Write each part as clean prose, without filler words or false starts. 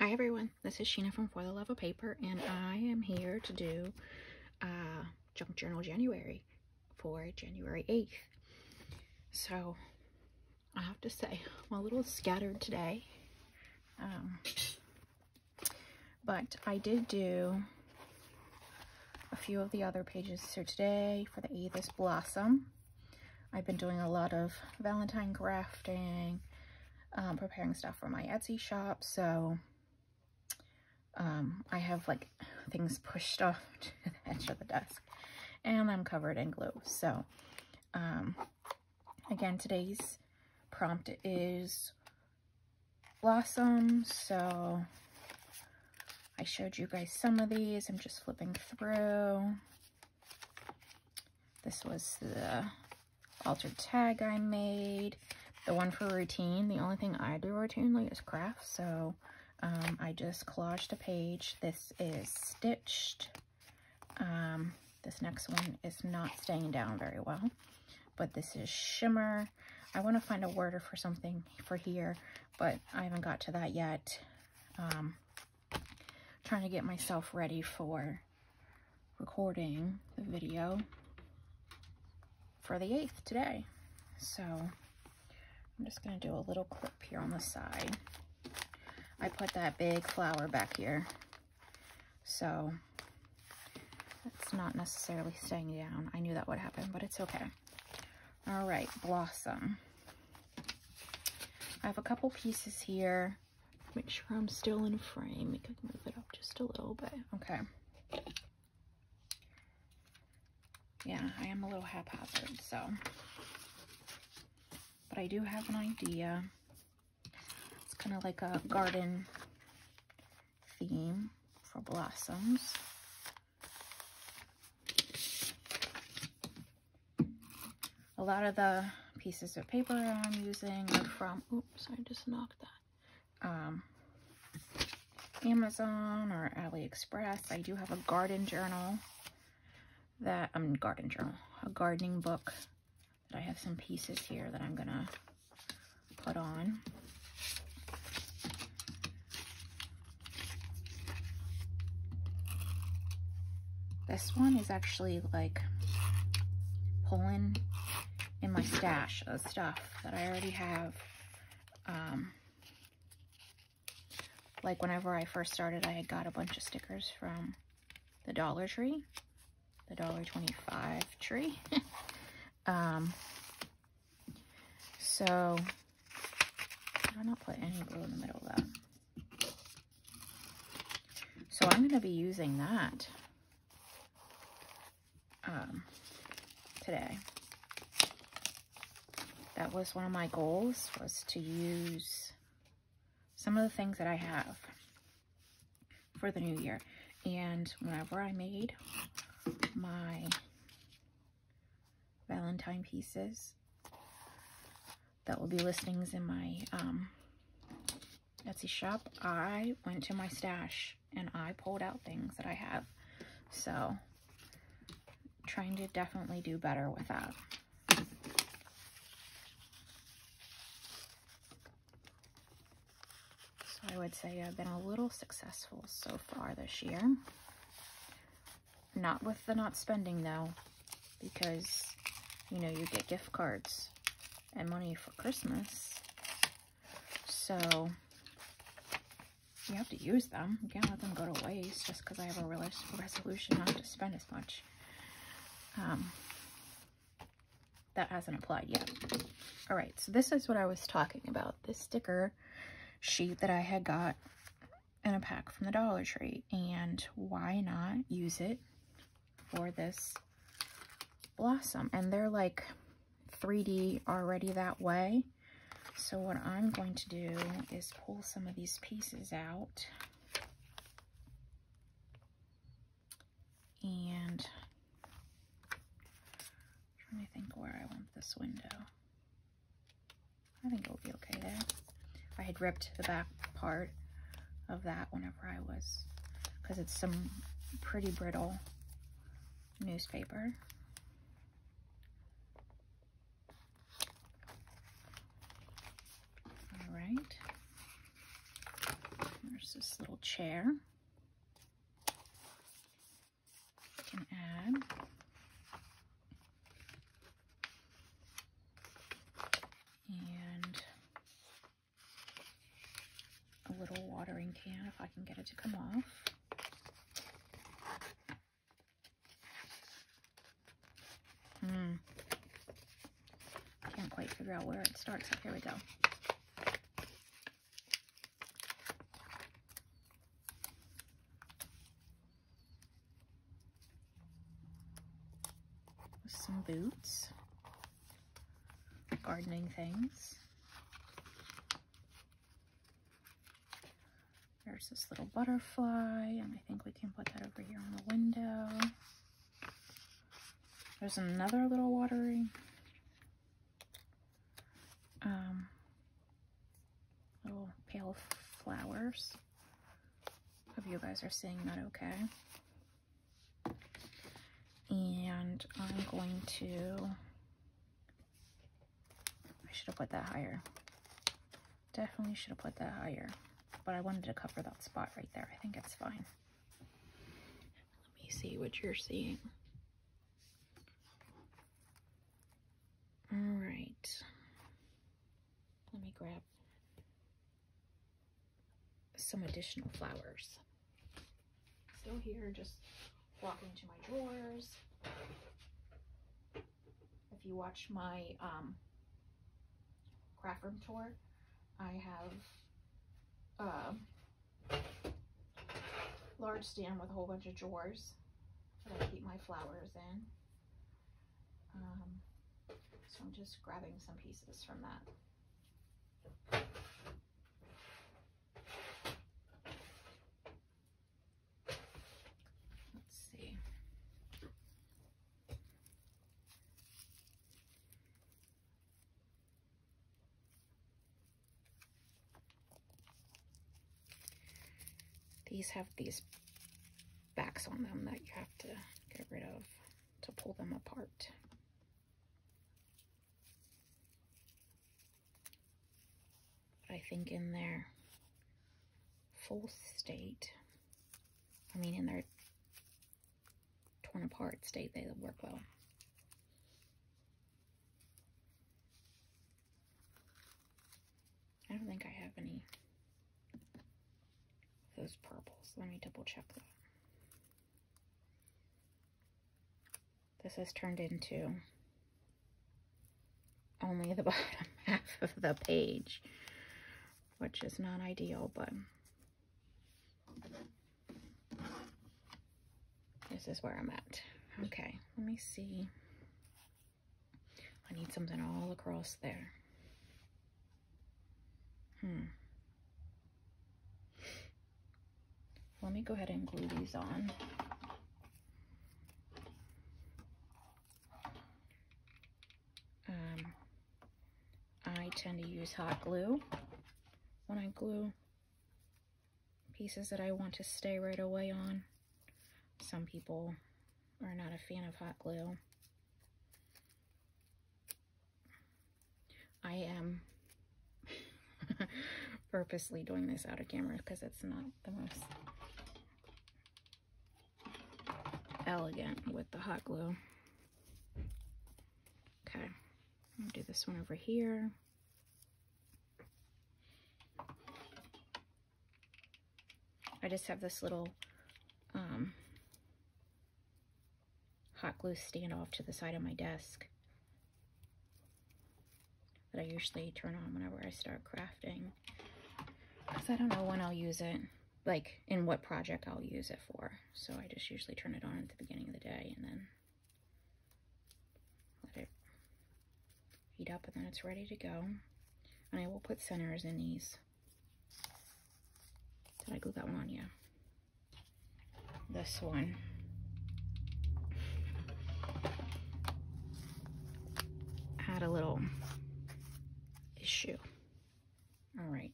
Hi everyone, this is Sheena from For the Love of Paper, and I am here to do Junk Journal January for January 8th. So, I have to say, I'm a little scattered today, but I did do a few of the other pages. So today, for the 8th is Blossom. I've been doing a lot of Valentine crafting, preparing stuff for my Etsy shop, so I have like things pushed off to the edge of the desk and I'm covered in glue. So again, today's prompt is Blossom. So I showed you guys some of these. I'm just flipping through. This was the altered tag I made. The one for routine. The only thing I do routinely is craft, so I just collaged a page. This is stitched. This next one is not staying down very well, but this is shimmer. I want to find a word for something for here, but I haven't got to that yet. Trying to get myself ready for recording the video for the 8th today. So I'm just going to do a little clip here on the side. I put that big flower back here, so it's not necessarily staying down. I knew that would happen, but it's okay. All right, Blossom. I have a couple pieces here. Make sure I'm still in frame. We could move it up just a little bit. Okay. Yeah, I am a little haphazard, so. But I do have an idea. It's kind of like a garden theme for blossoms. A lot of the pieces of paper I'm using are from, oops, I just knocked that. Amazon or AliExpress. I do have a garden journal that, a gardening book that I have some pieces here that I'm gonna put on. This one is actually like pulling in my stash of stuff that I already have. Like whenever I first started, I had got a bunch of stickers from the Dollar Tree, the $1.25 tree. So I'll not put any glue in the middle of that. So I'm going to be using that today. That was one of my goals, was to use some of the things that I have for the new year. And whenever I made my Valentine pieces, that will be listings in my Etsy shop, I went to my stash and I pulled out things that I have. So trying to definitely do better with that. So I would say I've been a little successful so far this year. Not with the not spending though, because you know, you get gift cards and money for Christmas, so you have to use them. You can't let them go to waste just because I have a resolution not to spend as much. That hasn't applied yet. All right, so this is what I was talking about, this sticker sheet that I had got in a pack from the Dollar Tree, and why not use it for this blossom? And they're like 3D already that way. So what I'm going to do is pull some of these pieces out and I'm trying to think where I want this window. I think it'll be okay there. I had ripped the back part of that whenever I was, because it's some pretty brittle newspaper. All right. There's There's this little chair. I can add. And a little watering can if I can get it to come off. Can't quite figure out where it starts. Oh, here we go. With some boots. Gardening things. There's this little butterfly, and I think we can put that over here on the window. There's another little watering. Little pale flowers. Hope you guys are seeing that okay. And I'm going to, I should have put that higher. Definitely should have put that higher. But I wanted to cover that spot right there. I think it's fine. Let me see what you're seeing. All right. Let me grab some additional flowers. Still here, just walking to my drawers. If you watch my craft room tour, I have a large stand with a whole bunch of drawers that I keep my flowers in. So I'm just grabbing some pieces from that. Let's see. These have these backs on them that you have to get rid of to pull them apart. But I think in their full state, I mean in their torn apart state, they work well. I don't think I have any of those purples. Let me double check that. This has turned into only the bottom half of the page, which is not ideal, but this is where I'm at. Okay, let me see. I need something all across there. Let me go ahead and glue these on. I tend to use hot glue when I glue pieces that I want to stay right away on. Some people are not a fan of hot glue. I am purposely doing this out of camera because it's not the most elegant with the hot glue. Okay, I'm gonna do this one over here. I just have this little hot glue standoff to the side of my desk that I usually turn on whenever I start crafting, because I don't know when I'll use it, like in what project I'll use it for. So I just usually turn it on at the beginning of the day and then let it heat up, and then it's ready to go. And I will put centers in these. Did I glue that one on? Yeah. This one. Had a little issue. All right.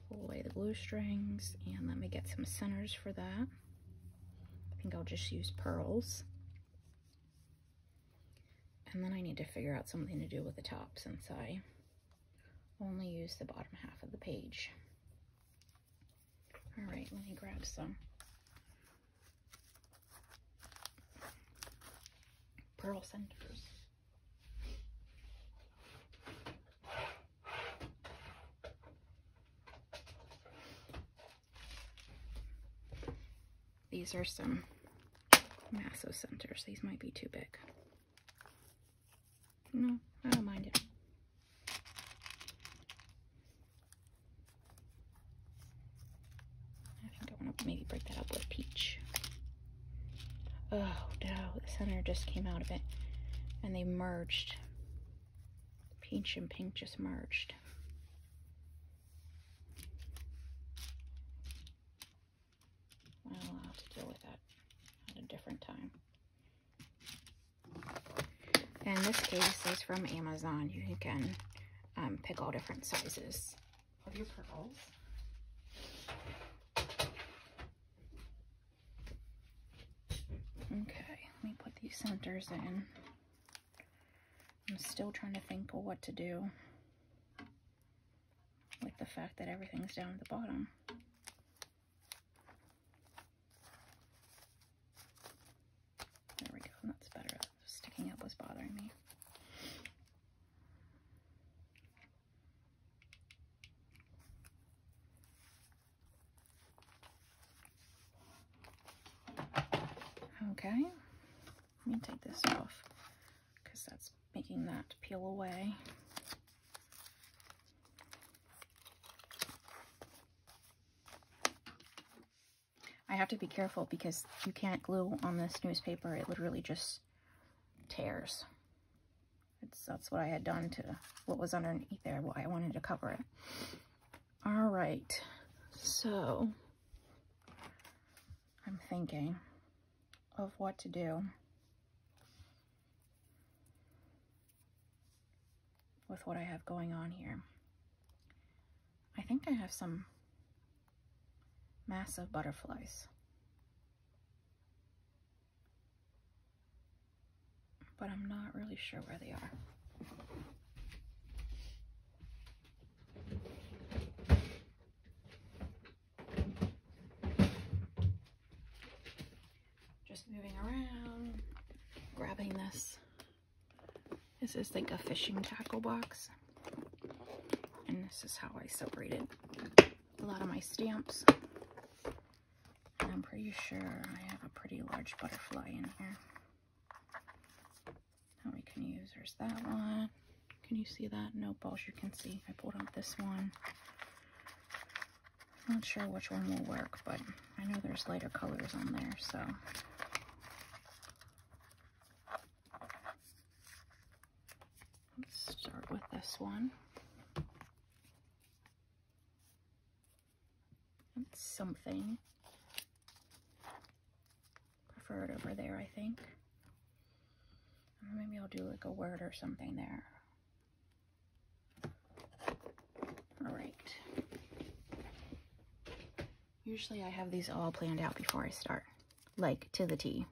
Pull away the glue strings and let me get some centers for that. I think I'll just use pearls. And then I need to figure out something to do with the top since I only use the bottom half of the page. All right, let me grab some pearl centers. These are some massive centers. These might be too big. No, I don't mind it. I think I want to maybe break that up with peach. Oh no, the center just came out of it and they merged. Peach and pink just merged. Well, I'll have to deal with that at a different time. And this case is from Amazon. You can pick all different sizes of your pearls. Okay, let me put these centers in. I'm still trying to think of what to do with the fact that everything's down at the bottom. There we go, that's better. Sticking up was bothering me. Okay, let me take this off because that's making that peel away. I have to be careful because you can't glue on this newspaper. It literally just tears. That's what I had done to what was underneath there. Why I wanted to cover it. All right, so I'm thinking of what to do with what I have going on here. I think I have some massive butterflies, but I'm not really sure where they are. Just moving around, grabbing this. This is like a fishing tackle box, and this is how I separated a lot of my stamps. And I'm pretty sure I have a pretty large butterfly in here. How we can use, there's that one. Can you see that? Nope, all you can see. I pulled out this one. Not sure which one will work, but I know there's lighter colors on there, so. Let's start with this one. It's something. Prefer it over there, I think. Maybe I'll do like a word or something there. All right. Usually I have these all planned out before I start, like to the T.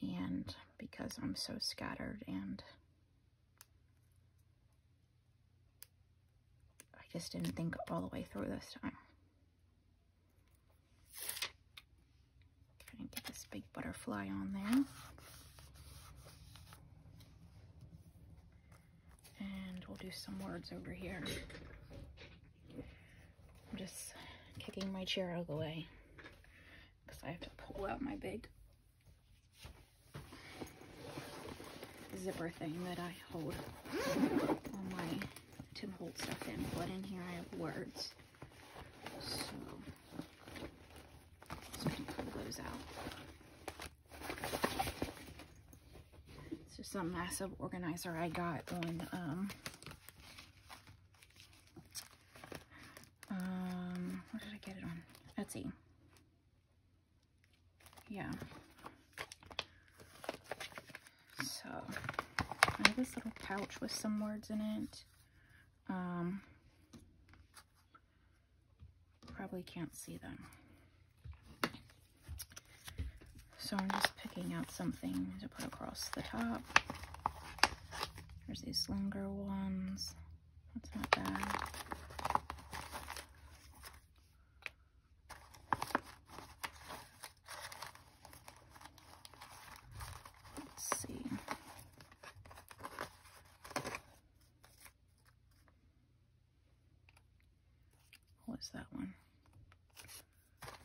And because I'm so scattered and I just didn't think all the way through this time. Trying to get this big butterfly on there. And we'll do some words over here. I'm just kicking my chair out of the way because I have to pull out my big zipper thing that I hold all my to hold stuff in. But in here I have words, so just gonna pull those out. It's just a massive organizer I got on where did I get it on? Etsy. Yeah. So I have this little pouch with some words in it. Probably can't see them. So I'm just picking out something to put across the top. There's these longer ones. That's not bad. was that one?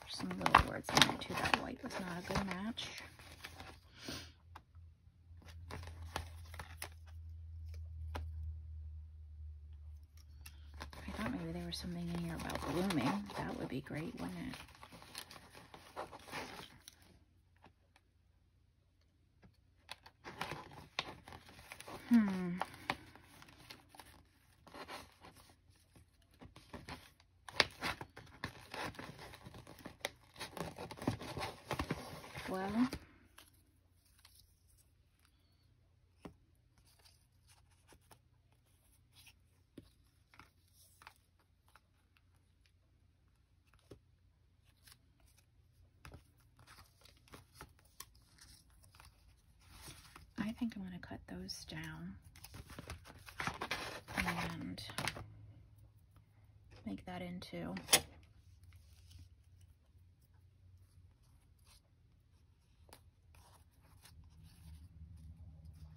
There's some little words in there too. That white was not a good match. I thought maybe there was something in here about blooming. That would be great, wouldn't it? Well, I think I'm going to cut those down and make that into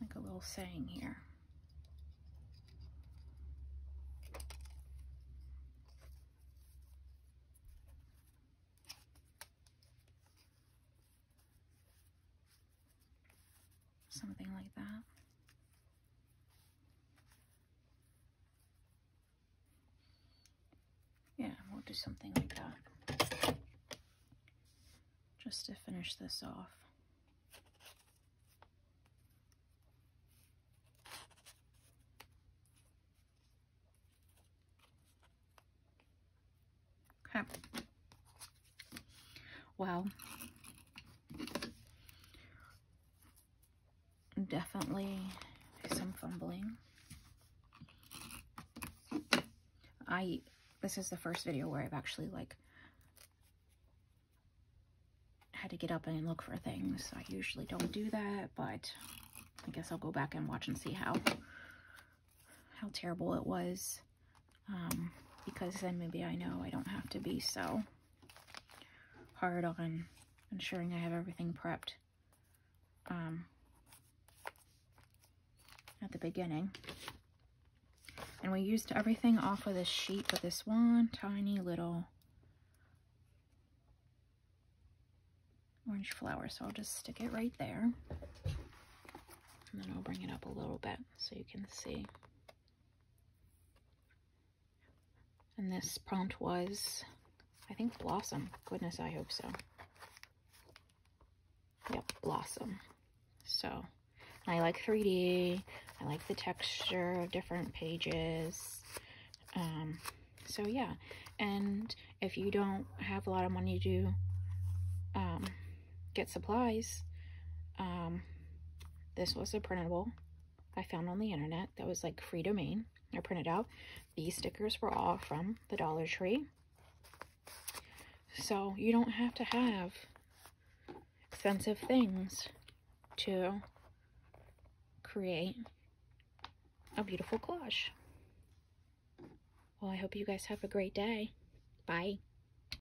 like a little saying here. Something like that. Yeah, we'll do something like that. Just to finish this off. Okay. Well, definitely some fumbling. This is the first video where I've actually like had to get up and look for things. I usually don't do that, but I guess I'll go back and watch and see how terrible it was. Because then maybe I know I don't have to be so hard on ensuring I have everything prepped at the beginning. And we used everything off of this sheet but this one tiny little orange flower. So I'll just stick it right there. And then I'll bring it up a little bit so you can see. And this prompt was, I think, blossom. Goodness, I hope so. Yep, blossom. So, I like 3D. I like the texture of different pages. So yeah, and if you don't have a lot of money to get supplies, this was a printable I found on the internet that was like free domain. I printed out. These stickers were all from the Dollar Tree. So you don't have to have expensive things to create a beautiful collage. Well, I hope you guys have a great day. Bye.